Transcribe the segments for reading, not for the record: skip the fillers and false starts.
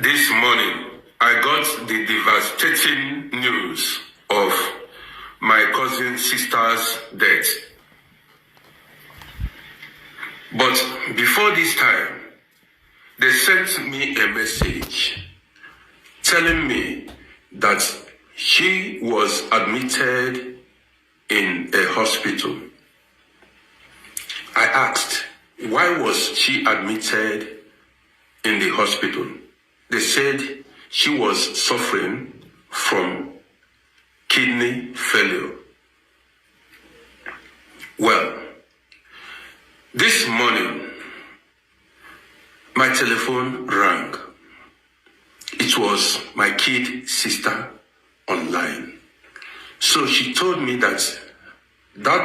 This morning, I got the devastating news of my cousin sister's death. But before this time, they sent me a message telling me that she was admitted in a hospital. I asked, why was she admitted in the hospital? They said she was suffering from kidney failure. Well, this morning, my telephone rang. It was my kid sister online. So she told me that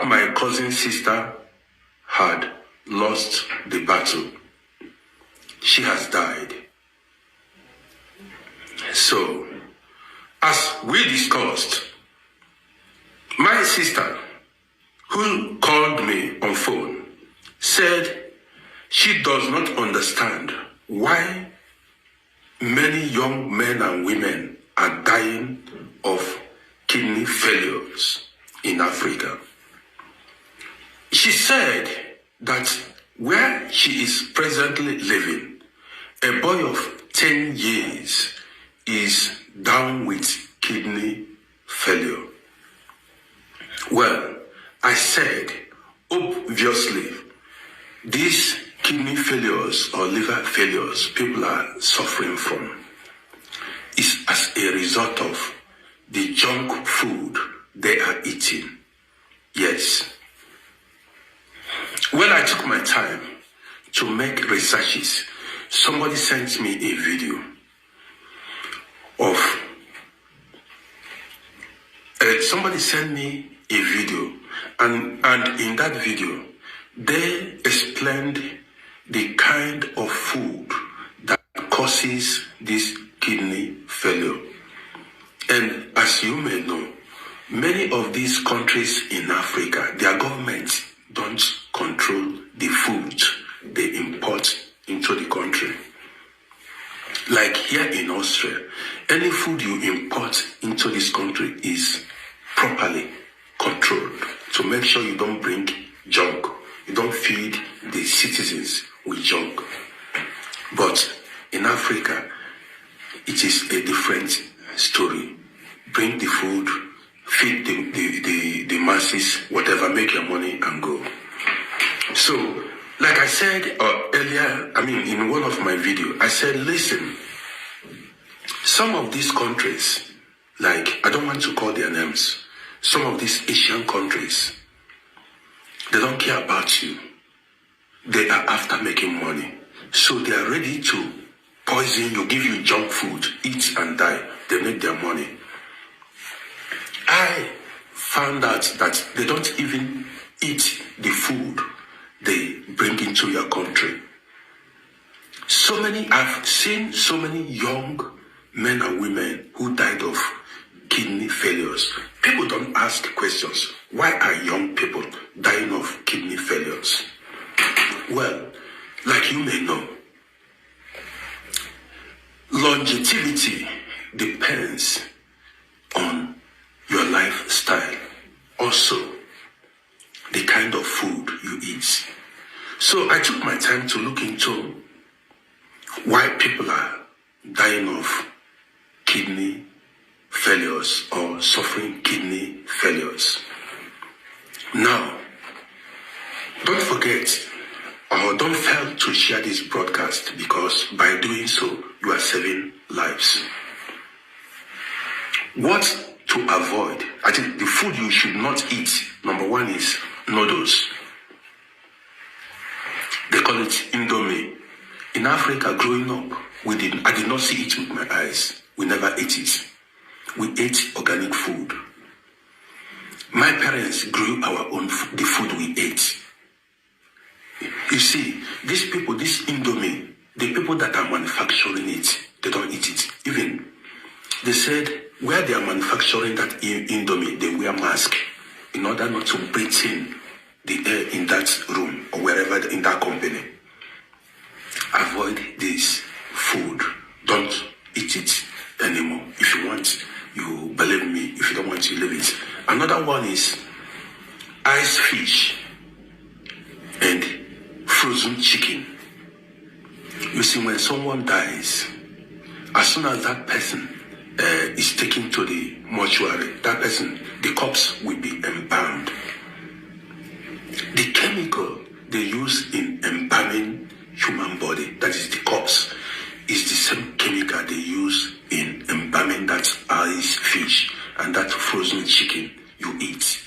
my cousin sister had lost the battle. She has died. So, as we discussed, my sister, who called me on phone, said she does not understand why many young men and women are dying of kidney failures in Africa. She said that where she is presently living, a boy of 10 years is down with kidney failure. Well, I said, obviously, these kidney failures or liver failures people are suffering from is as a result of the junk food they are eating. Yes. When I took my time to make researches, somebody sent me a video of somebody sent me a video, and in that video they explained the kind of food that causes this kidney failure. And as you may know, many of these countries in Africa, their governments don't control the food they import into the country. Like here in Austria, any food you import into this country is properly controlled to make sure you don't bring junk. You don't feed the citizens with junk. But in Africa, it is a different story. Bring the food, feed the masses, whatever, make your money and go. So, like I said earlier, in one of my videos, I said, listen, some of these countries, like, I don't want to call their names, some of these Asian countries, they don't care about you. They are after making money. So they are ready to poison you, give you junk food, eat and die. They make their money. I found out that they don't even eat the food they bring into your country. I've seen so many young men and women who died of kidney failures. People don't ask questions. Why are young people dying of kidney failures? Well, like you may know, longevity depends on your lifestyle. Also, the kind of food you eat. So I took my time to look into why people are dying of kidney failures or suffering kidney failures. Now, don't forget or don't fail to share this broadcast, because by doing so, you are saving lives. What to avoid? I think the food you should not eat, number one is noodles. They call it Indomie. In Africa, growing up, I did not see it with my eyes. We never ate it. We ate organic food. My parents grew our own food, the food we ate. You see, these people, this Indomie, the people that are manufacturing it, they don't eat it. Even, they said, where they are manufacturing that Indomie, they wear mask in order not to breathe in the air in that room or wherever in that company. Avoid this food. Don't eat it anymore. If you want, you believe me. If you don't want, you leave it. Another one is ice fish and frozen chicken. You see, when someone dies, as soon as that person is taken to the mortuary, that person, the corpse will be embalmed. The chemical they use in embalming human body, that is the corpse, is the same chemical they use in embalming that ice fish and that frozen chicken you eat.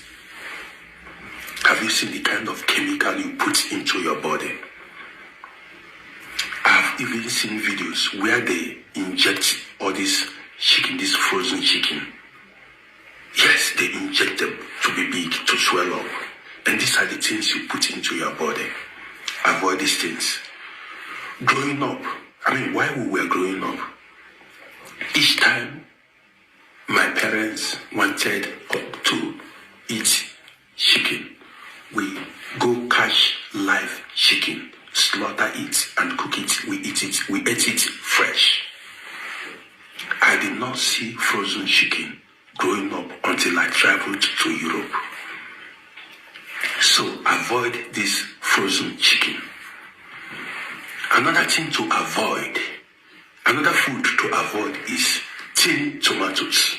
Have you seen the kind of chemical you put into your body? I've even seen videos where they inject all this chicken, this frozen chicken. Yes, they inject them to be big, to swell up. And these are the things you put into your body. Avoid these things. Growing up, while we were growing up, each time my parents wanted to eat chicken, we go catch live chicken, slaughter it and cook it. We eat it. We ate it fresh. I did not see frozen chicken growing up until I traveled to Europe. So avoid this frozen chicken. Another thing to avoid, another food to avoid is tin tomatoes.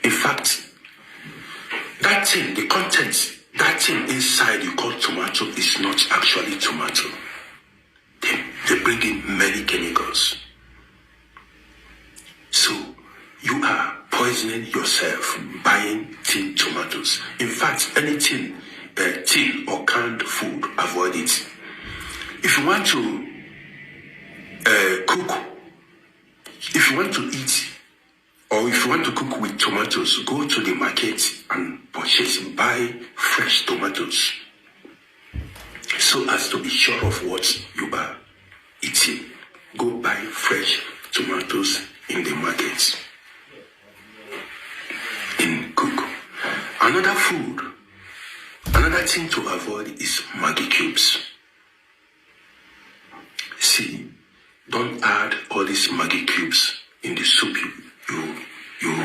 In fact, that thing, the content, that thing inside you call tomato is not actually tomato. They bring in many chemicals. So you are poisoning yourself buying tin tomatoes. In fact, anything, tin or canned food, avoid it. If you want to cook, if you want to eat, or if you want to cook with tomatoes, go to the market and buy fresh tomatoes, so as to be sure of what you are eating. Go buy fresh tomatoes in the market and cook. Another thing to avoid is Maggi cubes. See, don't add all these Maggi cubes in the soup you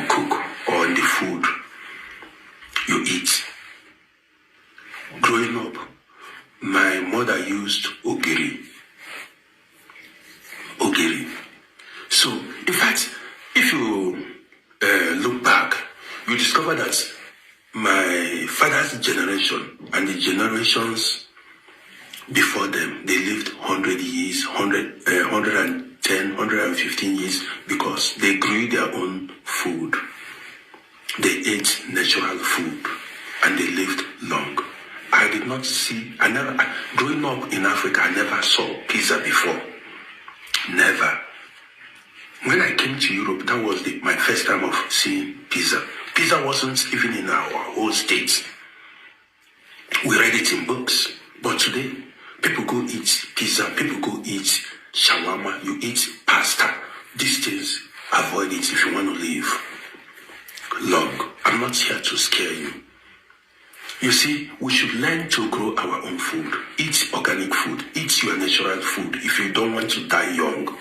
cook or in the food you eat. Growing up, my mother used ogiri. So, in fact, if you look back, you discover that my father's generation and the generations before them, they lived 100 years, 110, 115 years, because they grew their own food. They ate natural food and they lived long. I did not see, growing up in Africa, I never saw pizza before. Never. When I came to Europe, that was my first time of seeing pizza. Pizza wasn't even in our whole state. We read it in books. But today, people go eat pizza, people go eat shawarma, you eat pasta. These things, avoid it if you want to live long. I'm not here to scare you. You see, we should learn to grow our own food. Eat organic food. Eat your natural food if you don't want to die young.